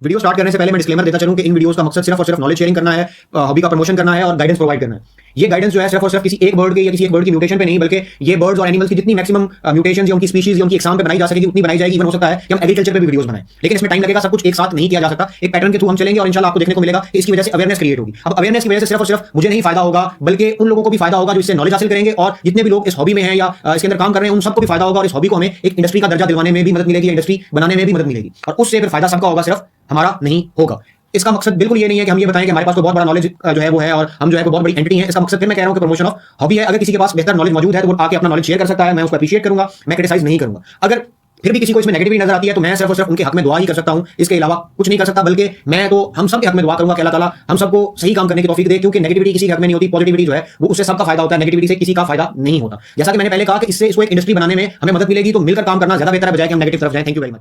Video start करने से पहले मैं डिस्क्लेमर देता चलूं कि इन वीडियोस का मकसद सिर्फ और सिर्फ नॉलेज शेयरिंग करना है, हॉबी का प्रमोशन करना है और गाइडेंस प्रोवाइड करना है। ये गाइडेंस जो है सिर्फ और सिर्फ किसी एक बर्ड के या किसी एक बर्ड की म्यूटेशन पे नहीं, बल्कि ये बर्ड्स और एनिमल्स की जितनी मैक्सिमम म्यूटेशन या उनकी स्पीशीज या उनकी एग्जाम पे बनाई जा सकेगी उतनी बनाई जाएगी। इवन हो सकता है कि हम एग्रीकल्चर पे भी वीडियोस बनाएं, लेकिन इसमें टाइम लगेगा। सब कुछ एक साथ नहीं किया जा सकता। एक पैटर्न के थ्रू हम चलेंगे और इंशाल्लाह आपको देखने को मिलेगा कि इसकी वजह से अवेयरनेस क्रिएट होगी। अब अवेयरनेस की वजह से सिर्फ और सिर्फ मुझे नहीं फायदा होगा, बल्कि उन लोगों को भी फायदा होगा जो इससे नॉलेज हासिल करेंगे, और जितने भी लोग इस हॉबी में हैं या इसके अंदर काम कर रहे हैं उन सबको भी फायदा होगा। और इस हॉबी को हमें एक इंडस्ट्री का दर्जा दिलवाने में भी मदद मिलेगी, इंडस्ट्री बनाने में भी मदद मिलेगी, और उससे फिर फायदा सबका होगा, सिर्फ हमारा नहीं होगा। इसका मकसद बिल्कुल ये नहीं है कि हम ये बताएं कि हमारे पास कोई बहुत बड़ा नॉलेज जो है वो है और हम जो है कोई बहुत बड़ी एंटिटी है। इसका मकसद फिर मैं कह रहा हूं कि प्रमोशन ऑफ हॉबी है। अगर किसी के पास बेहतर नॉलेज मौजूद है तो वो आके अपना नॉलेज शेयर कर सकता है, मैं उसको अप्रिशिएट करूंगा, मैं क्रिटिसाइज नहीं करूंगा। अगर फिर भी किसी को इसमें नेगेटिविटी नजर आती है तो मैं सिर्फ और सिर्फ उनके हक में दुआ ही कर सकता हूं, इसके अलावा कुछ नहीं कर सकता। बल्कि मैं तो हम सब के हक में दुआ करूंगा कि अल्लाह ताला हम सबको सही काम करने की तौफीक दे, क्योंकि नेगेटिविटी किसी के हक में नहीं होती। पॉजिटिविटी जो है वो उससे सबका फायदा होता है, नेगेटिविटी से किसी का फायदा नहीं होता। जैसा कि मैंने पहले कहा कि इससे इसको एक इंडस्ट्री बनाने में हमें मदद मिलेगी, तो मिलकर काम करना ज्यादा बेहतर है बजाय कि हम नेगेटिव तरफ जाएं। Thank you very much.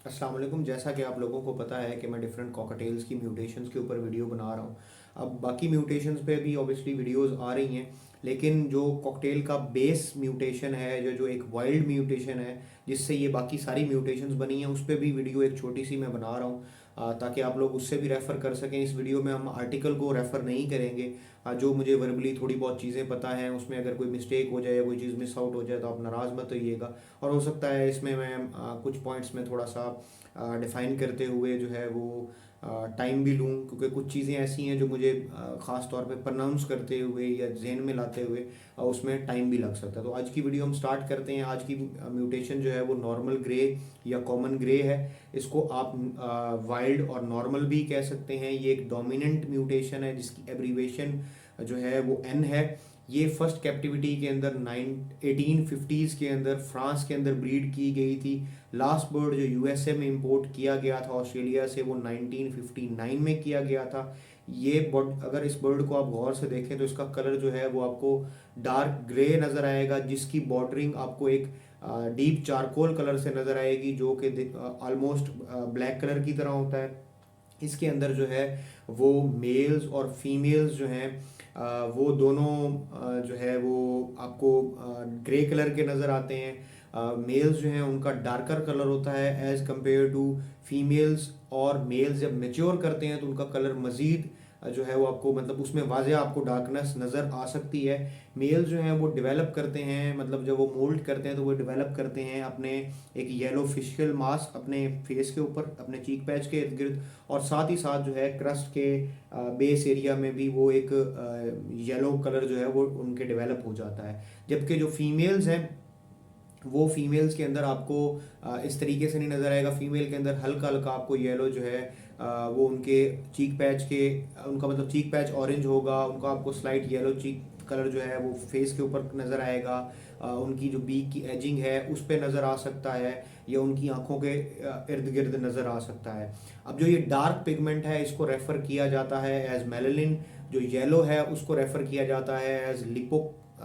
अस्सलाम वालेकुम। जैसा कि आप लोगों को पता है कि मैं डिफरेंट कॉकटेल्स की म्यूटेशंस के ऊपर वीडियो बना रहा हूँ। अब बाकी म्यूटेशंस पे भी ऑब्वियसली वीडियोस आ रही हैं, लेकिन जो कॉकटेल का बेस म्यूटेशन है, जो जो एक वाइल्ड म्यूटेशन है जिससे ये बाकी सारी म्यूटेशंस बनी हैं, उस पर भी वीडियो एक छोटी सी मैं बना रहा हूँ, ताकि आप लोग उससे भी रेफ़र कर सकें। इस वीडियो में हम आर्टिकल को रेफ़र नहीं करेंगे। जो मुझे वर्बली थोड़ी बहुत चीज़ें पता हैं, उसमें अगर कोई मिस्टेक हो जाए या कोई चीज़ मिस आउट हो जाए तो आप नाराज़ मत होइएगा। और हो सकता है इसमें मैं कुछ पॉइंट्स में थोड़ा सा डिफ़ाइन करते हुए जो है वो टाइम भी लूँ, क्योंकि कुछ चीज़ें ऐसी हैं जो मुझे ख़ास तौर पे प्रोनाउंस करते हुए या जहन में लाते हुए उसमें टाइम भी लग सकता है। तो आज की वीडियो हम स्टार्ट करते हैं। आज की म्यूटेशन जो है वो नॉर्मल ग्रे या कॉमन ग्रे है। इसको आप वाइल्ड और नॉर्मल भी कह सकते हैं। ये एक डोमिनेंट म्यूटेशन है जिसकी एब्रीवेशन जो है वो एन है। ये फर्स्ट कैप्टिविटी के अंदर 1850s के अंदर फ्रांस के अंदर ब्रीड की गई थी। लास्ट बर्ड जो यूएसए में इंपोर्ट किया गया था ऑस्ट्रेलिया से, वो 1959 में किया गया था। ये बर्ड, अगर इस बर्ड को आप गौर से देखें तो इसका कलर जो है वो आपको डार्क ग्रे नज़र आएगा, जिसकी बॉर्डरिंग आपको एक डीप चारकोल कलर से नज़र आएगी, जो कि ऑलमोस्ट ब्लैक कलर की तरह होता है। इसके अंदर जो है वो मेल्स और फीमेल्स जो हैं वो दोनों जो है वो आपको ग्रे कलर के नज़र आते हैं। मेल्स जो हैं उनका डार्कर कलर होता है एज़ कम्पेयर टू फीमेल्स, और मेल्स जब मेच्योर करते हैं तो उनका कलर मज़ीद जो है वो आपको, मतलब उसमें वाज़े आपको डार्कनेस नज़र आ सकती है। मेल जो हैं वो डेवलप करते हैं, मतलब जब वो मोल्ड करते हैं तो वो डेवलप करते हैं अपने एक येलो फिशियल मास्क अपने फेस के ऊपर, अपने चीक पैच के इर्द गिर्द, और साथ ही साथ जो है क्रस्ट के बेस एरिया में भी वो एक येलो कलर जो है वो उनके डेवलप हो जाता है। जबकि जो फीमेल्स हैं वो फीमेल्स के अंदर आपको इस तरीके से नहीं नज़र आएगा। फीमेल के अंदर हल्का हल्का आपको येलो जो है वो उनके चीक पैच के, उनका मतलब चीक पैच ऑरेंज होगा, उनका आपको स्लाइट येलो चीक कलर जो है वो फेस के ऊपर नज़र आएगा। उनकी जो बीक की एजिंग है उस पर नज़र आ सकता है, या उनकी आंखों के इर्द गिर्द नज़र आ सकता है। अब जो ये डार्क पिगमेंट है इसको रेफ़र किया जाता है एज मेलानिन। जो येलो है उसको रेफ़र किया जाता है एज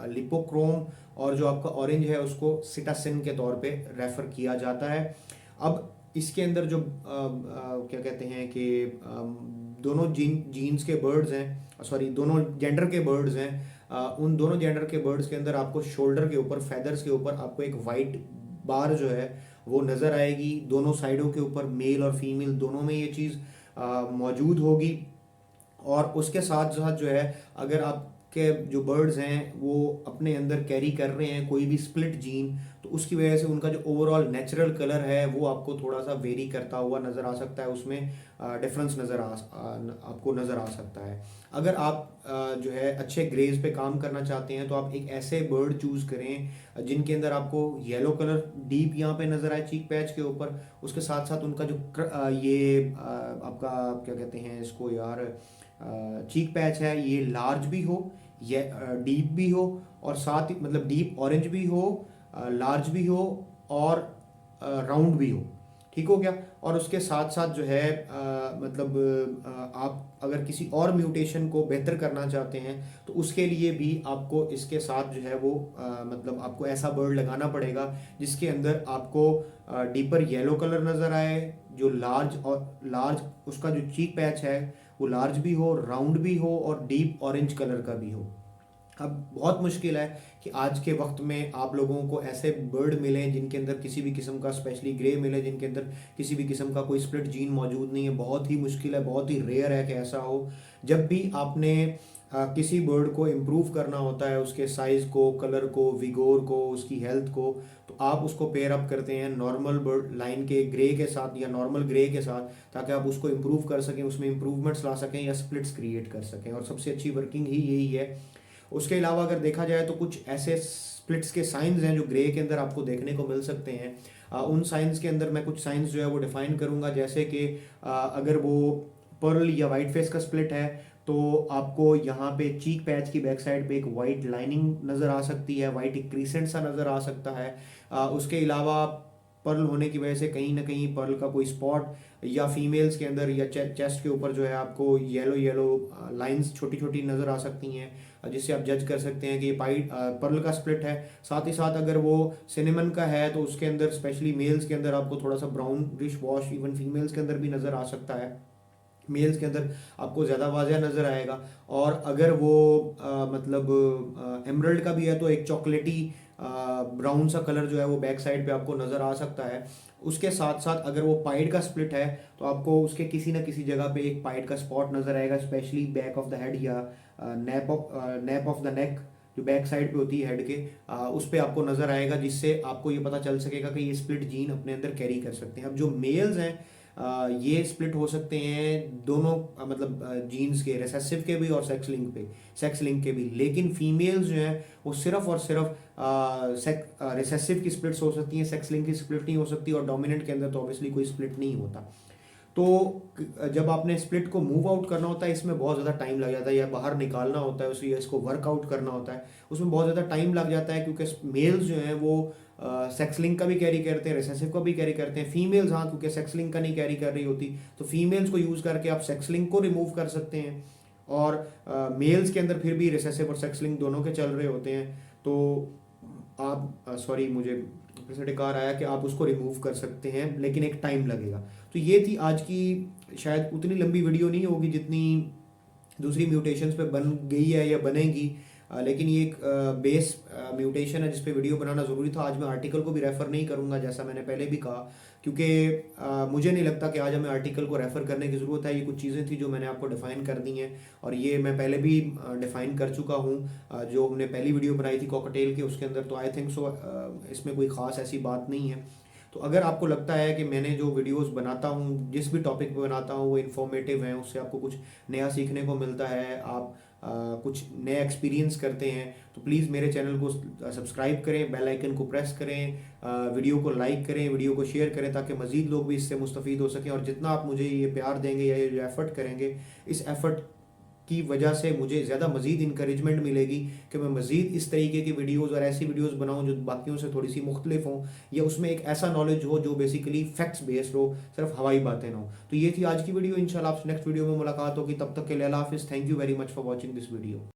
लिपोक्रोम, और जो आपका ऑरेंज है उसको सिटासिन के तौर पे रेफ़र किया जाता है। अब इसके अंदर जो क्या कहते हैं कि दोनों जीन्स के बर्ड्स हैं, सॉरी दोनों जेंडर के बर्ड्स हैं, उन दोनों जेंडर के बर्ड्स के अंदर आपको शोल्डर के ऊपर, फेदर्स के ऊपर आपको एक वाइट बार जो है वो नज़र आएगी। दोनों साइडों के ऊपर मेल और फीमेल दोनों में ये चीज़ मौजूद होगी। और उसके साथ साथ जो है अगर आपके जो बर्ड्स हैं वो अपने अंदर कैरी कर रहे हैं कोई भी स्प्लिट जीन, तो उसकी वजह से उनका जो ओवरऑल नेचुरल कलर है वो आपको थोड़ा सा वेरी करता हुआ नज़र आ सकता है, उसमें डिफरेंस आपको नज़र आ सकता है। अगर आप जो है अच्छे ग्रेज पे काम करना चाहते हैं तो आप एक ऐसे बर्ड चूज़ करें जिनके अंदर आपको येलो कलर डीप यहाँ पे नज़र आए चीक पैच के ऊपर, उसके साथ साथ उनका जो आपका क्या कहते हैं इसको यार, चीक पैच है ये लार्ज भी हो, ये डीप भी हो, और साथ ही मतलब डीप ऑरेंज भी हो, लार्ज भी हो, और राउंड भी हो। ठीक हो गया। और उसके साथ साथ जो है मतलब आप अगर किसी और म्यूटेशन को बेहतर करना चाहते हैं तो उसके लिए भी आपको इसके साथ जो है वो मतलब आपको ऐसा बर्ड लगाना पड़ेगा जिसके अंदर आपको डीपर येलो कलर नज़र आए, जो लार्ज उसका जो चीक पैच है वो लार्ज भी हो, राउंड भी हो, और डीप ऑरेंज कलर का भी हो। अब बहुत मुश्किल है कि आज के वक्त में आप लोगों को ऐसे बर्ड मिले जिनके अंदर किसी भी किस्म का, स्पेशली ग्रे मिले जिनके अंदर किसी भी किस्म का कोई स्प्लिट जीन मौजूद नहीं है। बहुत ही मुश्किल है, बहुत ही रेयर है कि ऐसा हो। जब भी आपने किसी बर्ड को इम्प्रूव करना होता है, उसके साइज़ को, कलर को, विगोर को, उसकी हेल्थ को, तो आप उसको पेयर अप करते हैं नॉर्मल बर्ड लाइन के ग्रे के साथ या नॉर्मल ग्रे के साथ, ताकि आप उसको इम्प्रूव कर सकें, उसमें इम्प्रूवमेंट्स ला सकें या स्प्लिट्स क्रिएट कर सकें। और सबसे अच्छी वर्किंग ही यही है। उसके अलावा अगर देखा जाए तो कुछ ऐसे स्प्लिट्स के साइंस हैं जो ग्रे के अंदर आपको देखने को मिल सकते हैं। उन साइंस के अंदर मैं कुछ साइंस जो है वो डिफाइन करूंगा, जैसे कि अगर वो पर्ल या वाइट फेस का स्प्लिट है तो आपको यहाँ पे चीक पैच की बैक साइड पे एक वाइट लाइनिंग नज़र आ सकती है, वाइट एक क्रीसेंट सा नज़र आ सकता है। उसके अलावा पर्ल होने की वजह से कहीं ना कहीं पर्ल का कोई स्पॉट, या फीमेल्स के अंदर या चेस्ट के ऊपर जो है आपको येलो येलो लाइंस छोटी छोटी नज़र आ सकती हैं, जिससे आप जज कर सकते हैं कि ये पर्ल का स्प्लिट है। साथ ही साथ अगर वो सिनेमन का है तो उसके अंदर स्पेशली मेल्स के अंदर आपको थोड़ा सा ब्राउन रिश वॉश, इवन फीमेल्स के अंदर भी नज़र आ सकता है, मेल्स के अंदर आपको ज़्यादा वाज़ह नज़र आएगा। और अगर वो मतलब एमरल्ड का भी है तो एक चॉकलेटी ब्राउन सा कलर जो है वो बैक साइड पे आपको नज़र आ सकता है। उसके साथ साथ अगर वो पाइड का स्प्लिट है तो आपको उसके किसी ना किसी जगह पे एक पाइड का स्पॉट नज़र आएगा, specially back of the head या नेप ऑफ द नेक, जो बैक साइड पे होती है हेड के, उस पे आपको नज़र आएगा, जिससे आपको ये पता चल सकेगा कि ये स्प्लिट जीन अपने अंदर कैरी कर सकते हैं। अब जो मेल्स हैं ये स्प्लिट हो सकते हैं दोनों मतलब जीन्स के, रिसेसिव के भी और सेक्स लिंक के भी। लेकिन फीमेल्स जो हैं वो सिर्फ और सिर्फ रिसेसिव की स्प्लिट्स हो सकती हैं, सेक्स लिंक की स्प्लिट नहीं हो सकती। और डोमिनेंट के अंदर तो ऑब्वियसली कोई स्प्लिट नहीं होता। तो जब आपने स्प्लिट को मूव आउट करना होता है, इसमें बहुत ज़्यादा टाइम लग जाता है, या बाहर निकालना होता है उसे, या इसको वर्कआउट करना होता है, उसमें बहुत ज़्यादा टाइम लग जाता है। क्योंकि मेल्स जो हैं वो सेक्स लिंक का भी कैरी करते हैं, रिसेसिव का भी कैरी करते हैं। फीमेल्स हाँ, क्योंकि सेक्स लिंक का नहीं कैरी कर रही होती, तो फीमेल्स को यूज़ करके आप सेक्स लिंक को रिमूव कर सकते हैं। और मेल्स के अंदर फिर भी रिसेसिव और सेक्स लिंक दोनों के चल रहे होते हैं, तो आप सॉरी मुझे फिर से टिकार आया कि आप उसको रिमूव कर सकते हैं, लेकिन एक टाइम लगेगा। तो ये थी आज की, शायद उतनी लंबी वीडियो नहीं होगी जितनी दूसरी म्यूटेशंस पे बन गई है या बनेगी, लेकिन ये एक बेस म्यूटेशन है जिस पे वीडियो बनाना ज़रूरी था। आज मैं आर्टिकल को भी रेफ़र नहीं करूँगा, जैसा मैंने पहले भी कहा, क्योंकि मुझे नहीं लगता कि आज हमें आर्टिकल को रेफ़र करने की ज़रूरत है। ये कुछ चीज़ें थी जो मैंने आपको डिफ़ाइन कर दी हैं, और ये मैं पहले भी डिफ़ाइन कर चुका हूँ। जो हमने पहली वीडियो बनाई थी कॉकटेल के, उसके अंदर, तो आई थिंक सो इसमें कोई ख़ास ऐसी बात नहीं है। तो अगर आपको लगता है कि मैंने जो वीडियोस बनाता हूँ, जिस भी टॉपिक पे बनाता हूँ, वो इन्फॉर्मेटिव हैं, उससे आपको कुछ नया सीखने को मिलता है, आप कुछ नया एक्सपीरियंस करते हैं, तो प्लीज़ मेरे चैनल को सब्सक्राइब करें, बेल आइकन को प्रेस करें, वीडियो को लाइक करें, वीडियो को शेयर करें, ताकि मज़ीद लोग भी इससे मुस्तफ़ीद हो सकें। और जितना आप मुझे ये प्यार देंगे या ये जो एफ़र्ट करेंगे, इस एफ़र्ट की वजह से मुझे ज़्यादा मज़ीद इंकरेजमेंट मिलेगी कि मैं मज़ीद इस तरीके की वीडियोज़ और ऐसी वीडियोज़ बनाऊँ जो बाकियों से थोड़ी सी मुख्तलिफ हों, या उसमें एक ऐसा नॉलेज हो जो बेसिकली फैक्ट्स बेस्ड हो, सिर्फ हवाई बातें ना हो। तो ये थी आज की वीडियो। इंशाल्लाह आपसे नेक्स्ट वीडियो में मुलाकात होगी, तब तक के लिए अल्लाह हाफ़िज़। Thank you very much for watching this video.